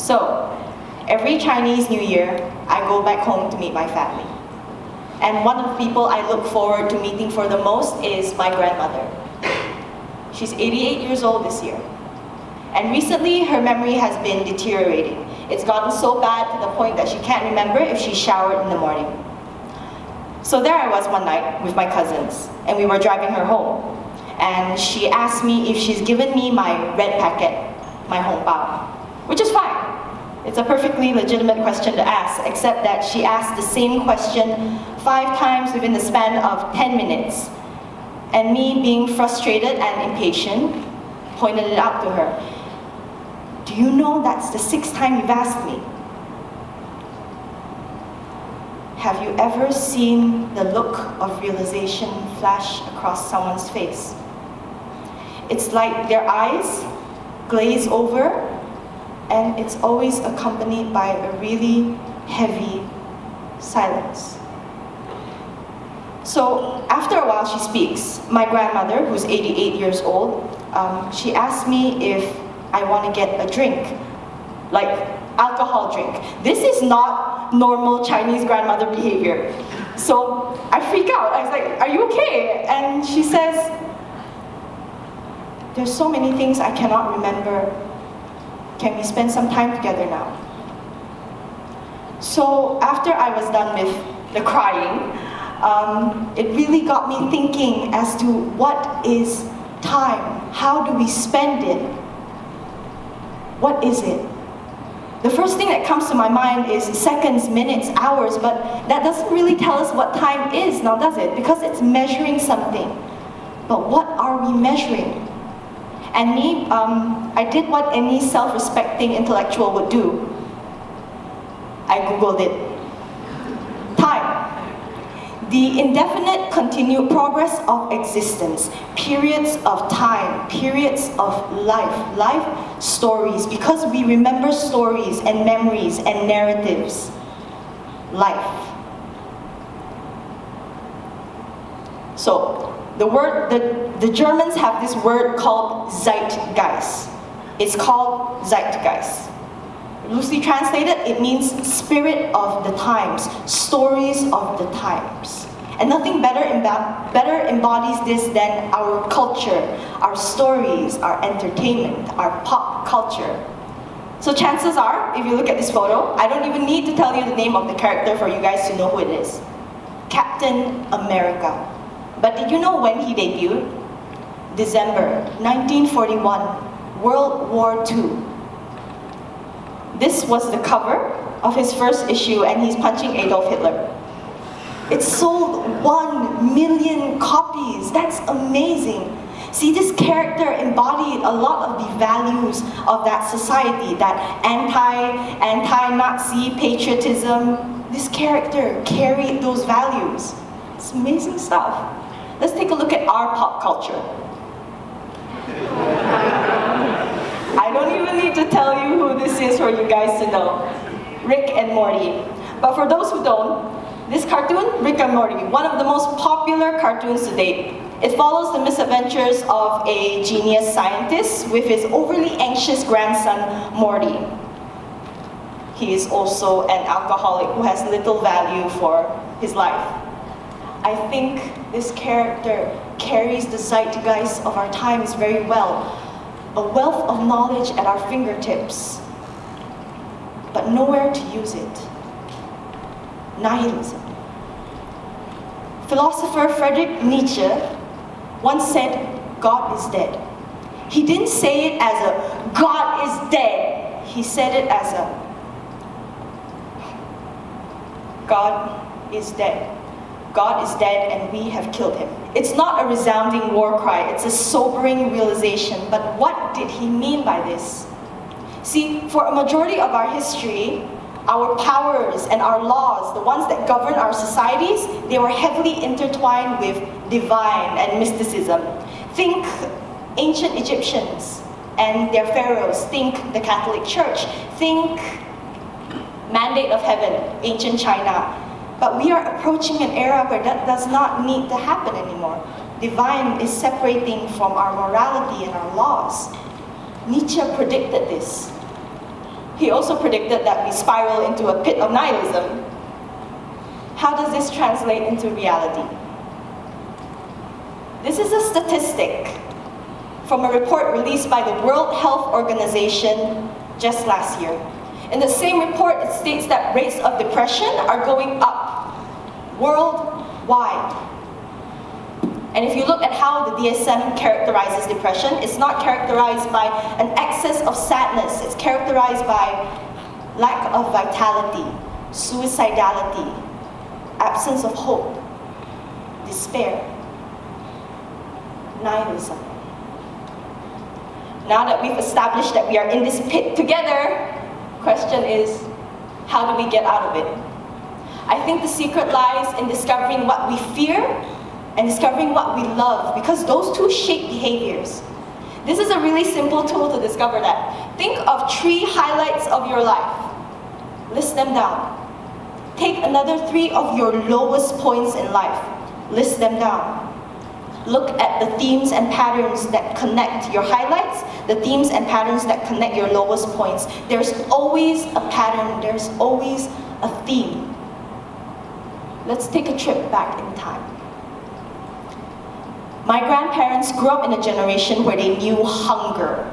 So, every Chinese New Year, I go back home to meet my family. And one of the people I look forward to meeting for the most is my grandmother. She's 88 years old this year. And recently, her memory has been deteriorating. It's gotten so bad to the point that she can't remember if she showered in the morning. So there I was one night with my cousins, and we were driving her home. And she asked me if she's given me my red packet, my hong bao, which is fine. It's a perfectly legitimate question to ask, except that she asked the same question 5 times within the span of 10 minutes. And me, being frustrated and impatient, pointed it out to her. Do you know that's the 6th time you've asked me? Have you ever seen the look of realization flash across someone's face? It's like their eyes glaze over, and it's always accompanied by a really heavy silence. So after a while she speaks. My grandmother, who's 88 years old, she asked me if I want to get a drink, like alcohol drink. This is not normal Chinese grandmother behavior. So I freak out. I was like, are you okay? And she says, there's so many things I cannot remember. Can we spend some time together now? So after I was done with the crying, it really got me thinking as to what is time? How do we spend it? What is it? The first thing that comes to my mind is seconds, minutes, hours, but that doesn't really tell us what time is now, does it? Because it's measuring something. But what are we measuring? And me, I did what any self-respecting intellectual would do. I Googled it. Time. The indefinite continued progress of existence, periods of time, periods of life stories, because we remember stories and memories and narratives. Life. So, the Germans have this word called Zeitgeist. It's called Zeitgeist. Loosely translated, it means spirit of the times, stories of the times. And nothing better embodies this than our culture, our stories, our entertainment, our pop culture. So chances are, if you look at this photo, I don't even need to tell you the name of the character for you guys to know who it is. Captain America. But did you know when he debuted? December 1941, World War II. This was the cover of his first issue, and he's punching Adolf Hitler. It sold 1 million copies. That's amazing. See, this character embodied a lot of the values of that society, that anti-Nazi patriotism. This character carried those values. It's amazing stuff. Let's take a look at our pop culture. I don't even need to tell you who this is for you guys to know. Rick and Morty. But for those who don't, this cartoon, Rick and Morty, one of the most popular cartoons to date. It follows the misadventures of a genius scientist with his overly anxious grandson, Morty. He is also an alcoholic who has little value for his life. I think this character carries the zeitgeist of our times very well. A wealth of knowledge at our fingertips, but nowhere to use it. Nihilism. Philosopher Friedrich Nietzsche once said, God is dead. He didn't say it as a, God is dead. He said it as a, God is dead. God is dead and we have killed him. It's not a resounding war cry, it's a sobering realization. But what did he mean by this? See, for a majority of our history, our powers and our laws, the ones that govern our societies, they were heavily intertwined with divine and mysticism. Think ancient Egyptians and their pharaohs. Think the Catholic Church. Think mandate of heaven, ancient China. But we are approaching an era where that does not need to happen anymore. Divine is separating from our morality and our laws. Nietzsche predicted this. He also predicted that we spiral into a pit of nihilism. How does this translate into reality? This is a statistic from a report released by the World Health Organization just last year. In the same report, it states that rates of depression are going up worldwide. And if you look at how the DSM characterizes depression, it's not characterized by an excess of sadness. It's characterized by lack of vitality, suicidality, absence of hope, despair, nihilism. Now that we've established that we are in this pit together, question is, how do we get out of it? I think the secret lies in discovering what we fear and discovering what we love, because those two shape behaviors. This is a really simple tool to discover that. Think of 3 highlights of your life. List them down. Take another 3 of your lowest points in life. List them down. Look at the themes and patterns that connect your highlights, the themes and patterns that connect your lowest points. There's always a pattern, there's always a theme. Let's take a trip back in time. My grandparents grew up in a generation where they knew hunger.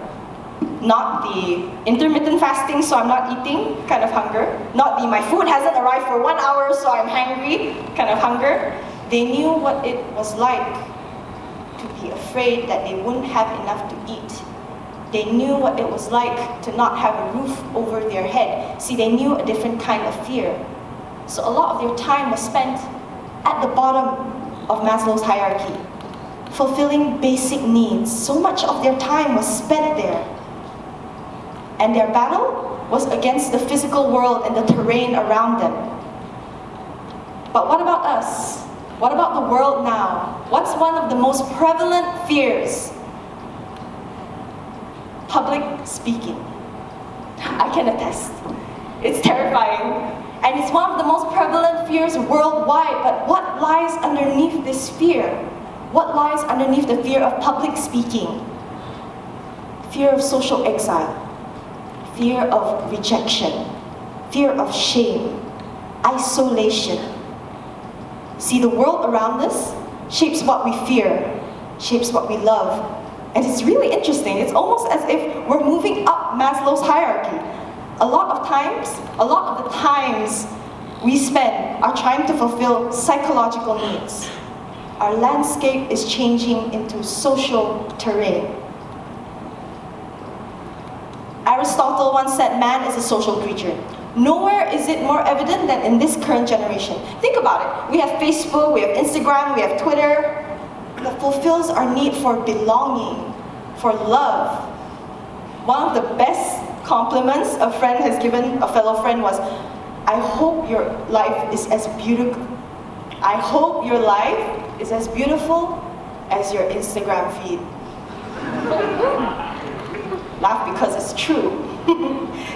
Not the intermittent fasting, so I'm not eating kind of hunger. Not the my food hasn't arrived for 1 hour, so I'm hungry kind of hunger. They knew what it was like to be afraid that they wouldn't have enough to eat. They knew what it was like to not have a roof over their head. See, they knew a different kind of fear. So a lot of their time was spent at the bottom of Maslow's hierarchy, fulfilling basic needs. So much of their time was spent there. And their battle was against the physical world and the terrain around them. But what about us? What about the world now? What's one of the most prevalent fears? Public speaking. I can attest. It's terrifying. And it's one of the most prevalent fears worldwide. But what lies underneath this fear? What lies underneath the fear of public speaking? Fear of social exile. Fear of rejection. Fear of shame. Isolation. See, the world around us shapes what we fear, shapes what we love. And it's really interesting. It's almost as if we're moving up Maslow's hierarchy. A lot of the times we spend are trying to fulfill psychological needs. Our landscape is changing into social terrain. Aristotle once said man is a social creature. Nowhere is it more evident than in this current generation. Think about it. We have Facebook, we have Instagram, we have Twitter, that fulfills our need for belonging, for love. One of the best compliments a friend has given a fellow friend was, I hope your life is as beautiful. I hope your life is as beautiful as your Instagram feed. Laugh because it's true.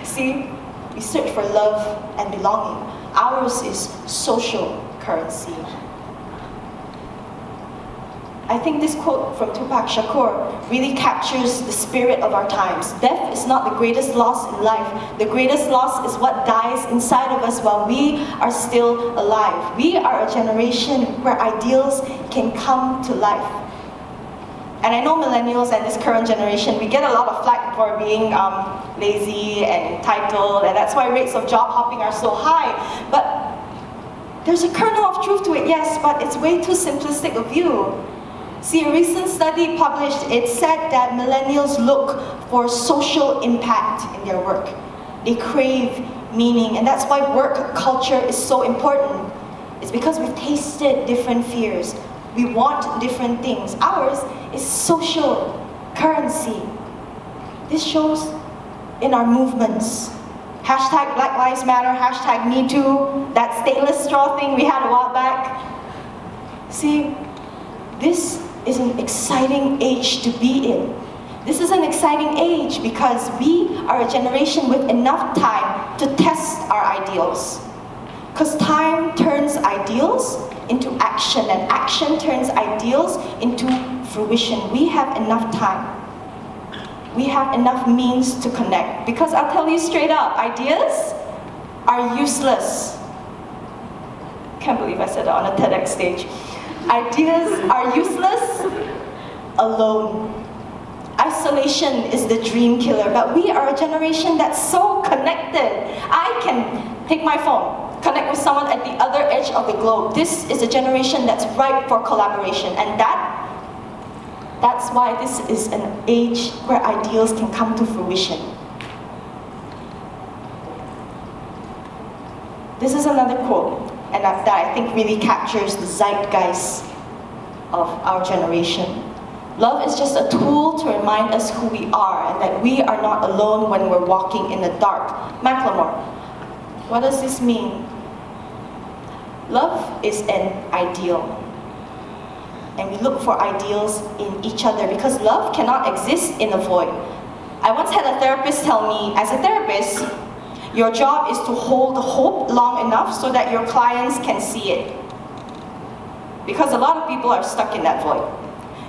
See, we search for love and belonging. Ours is social currency. I think this quote from Tupac Shakur really captures the spirit of our times. Death is not the greatest loss in life. The greatest loss is what dies inside of us while we are still alive. We are a generation where ideals can come to life. And I know millennials and this current generation, we get a lot of flack for being lazy and entitled, and that's why rates of job hopping are so high. But there's a kernel of truth to it, yes, but it's way too simplistic a view. See, a recent study published, it said that millennials look for social impact in their work. They crave meaning, and that's why work culture is so important. It's because we've tasted different fears. We want different things. Ours is social currency. This shows in our movements. Hashtag Black Lives Matter, hashtag Me Too, that stainless straw thing we had a while back. See, this is an exciting age to be in. This is an exciting age because we are a generation with enough time to test our ideals. Because time turns ideals into action, and action turns ideals into fruition. We have enough time. we have enough means to connect. Because I'll tell you straight up, ideas are useless. Can't believe I said that on a TEDx stage. Ideas are useless alone. Isolation is the dream killer, but we are a generation that's so connected. I can take my phone, connect with someone at the other edge of the globe. This is a generation that's ripe for collaboration, and that's why this is an age where ideals can come to fruition. This is another quote, and that I think really captures the zeitgeist of our generation. Love is just a tool to remind us who we are and that we are not alone when we're walking in the dark. Macklemore, what does this mean? Love is an ideal. And we look for ideals in each other because love cannot exist in a void. I once had a therapist tell me, as a therapist, your job is to hold hope long enough so that your clients can see it. Because a lot of people are stuck in that void.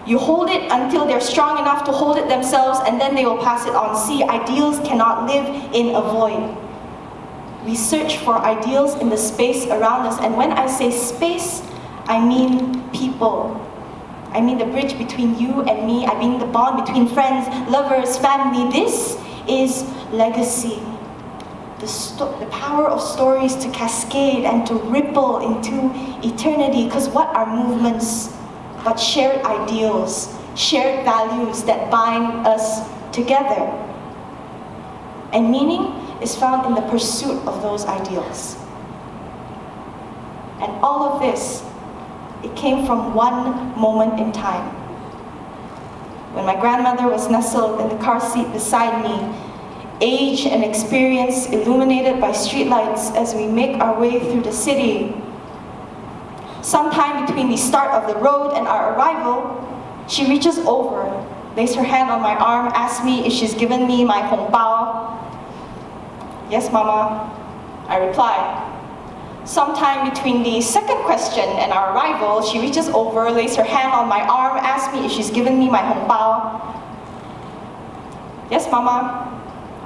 You hold it until they're strong enough to hold it themselves, and then they will pass it on. See, ideals cannot live in a void. We search for ideals in the space around us, and when I say space, I mean people. I mean the bridge between you and me. I mean the bond between friends, lovers, family. This is legacy. The power of stories to cascade and to ripple into eternity. Because what are movements but shared ideals, shared values that bind us together? And meaning is found in the pursuit of those ideals. And all of this, it came from one moment in time. When my grandmother was nestled in the car seat beside me, age and experience illuminated by streetlights as we make our way through the city. Sometime between the start of the road and our arrival, she reaches over, lays her hand on my arm, asks me if she's given me my hong bao. Yes, Mama, I reply. Sometime between the second question and our arrival, she reaches over, lays her hand on my arm, asks me if she's given me my hong bao. Yes, Mama,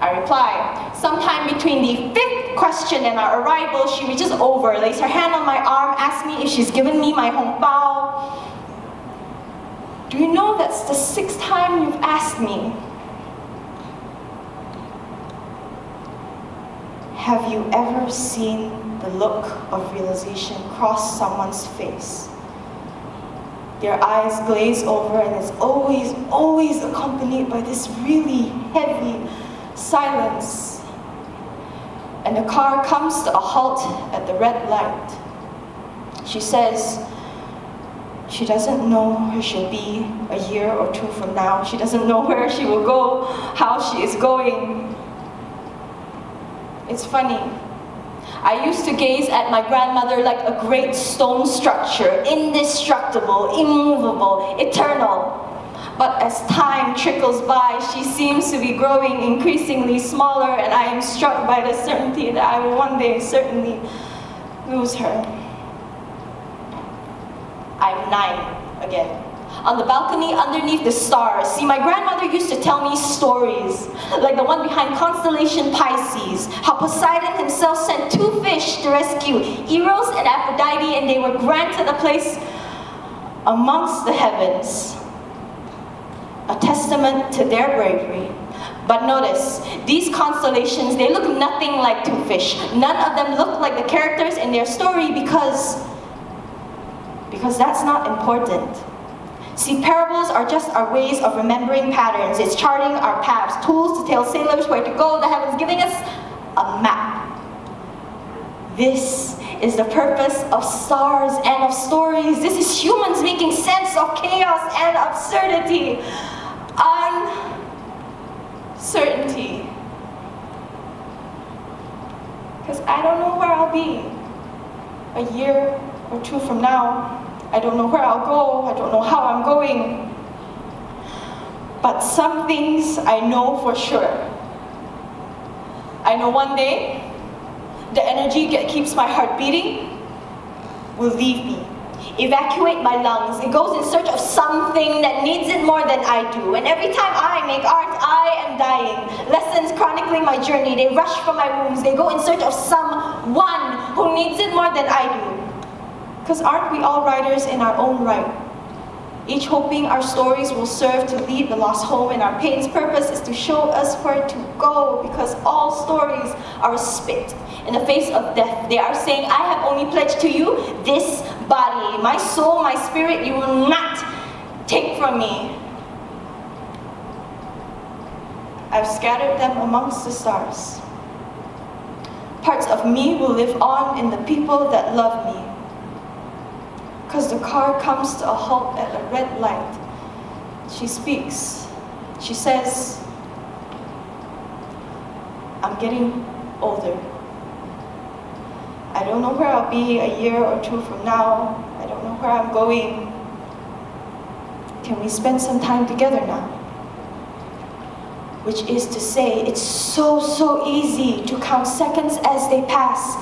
I reply. Sometime between the fifth question and our arrival, she reaches over, lays her hand on my arm, asks me if she's given me my hong bao. Do you know that's the sixth time you've asked me? Have you ever seen the look of realization cross someone's face? Their eyes glaze over, and it's always accompanied by this really heavy silence. And the car comes to a halt at the red light. She says she doesn't know where she'll be a year or two from now. She doesn't know where she will go, how she is going. It's funny. I used to gaze at my grandmother like a great stone structure, indestructible, immovable, eternal. But as time trickles by, she seems to be growing increasingly smaller, and I am struck by the certainty that I will one day certainly lose her. I'm 9 again. On the balcony underneath the stars. See, my grandmother used to tell me stories, like the one behind Constellation Pisces, how Poseidon himself sent 2 fish to rescue Eros and Aphrodite, and they were granted a place amongst the heavens. A testament to their bravery. But notice, these constellations, they look nothing like 2 fish. None of them look like the characters in their story because that's not important. See, parables are just our ways of remembering patterns. It's charting our paths, tools to tell sailors where to go. The heavens giving us a map. This is the purpose of stars and of stories. This is humans making sense of chaos and absurdity. Uncertainty. Because I don't know where I'll be a year or 2 from now. I don't know where I'll go. I don't know how I'm going. But some things I know for sure. I know one day, the energy that keeps my heart beating will leave me. evacuate my lungs. It goes in search of something that needs it more than I do. And every time I make art, I am dying. Lessons chronicling my journey. They rush from my wounds. They go in search of someone who needs it more than I do. Because aren't we all writers in our own right? Each hoping our stories will serve to lead the lost home, and our pain's purpose is to show us where to go, because all stories are a spit in the face of death. They are saying, I have only pledged to you this body, my soul, my spirit, you will not take from me. I've scattered them amongst the stars. Parts of me will live on in the people that love me. Because the car comes to a halt at a red light. She speaks. She says, I'm getting older. I don't know where I'll be a year or two from now. I don't know where I'm going. Can we spend some time together now? Which is to say, it's so easy to count seconds as they pass.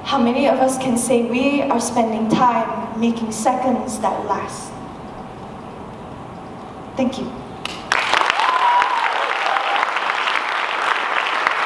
How many of us can say we are spending time making seconds that last? Thank you.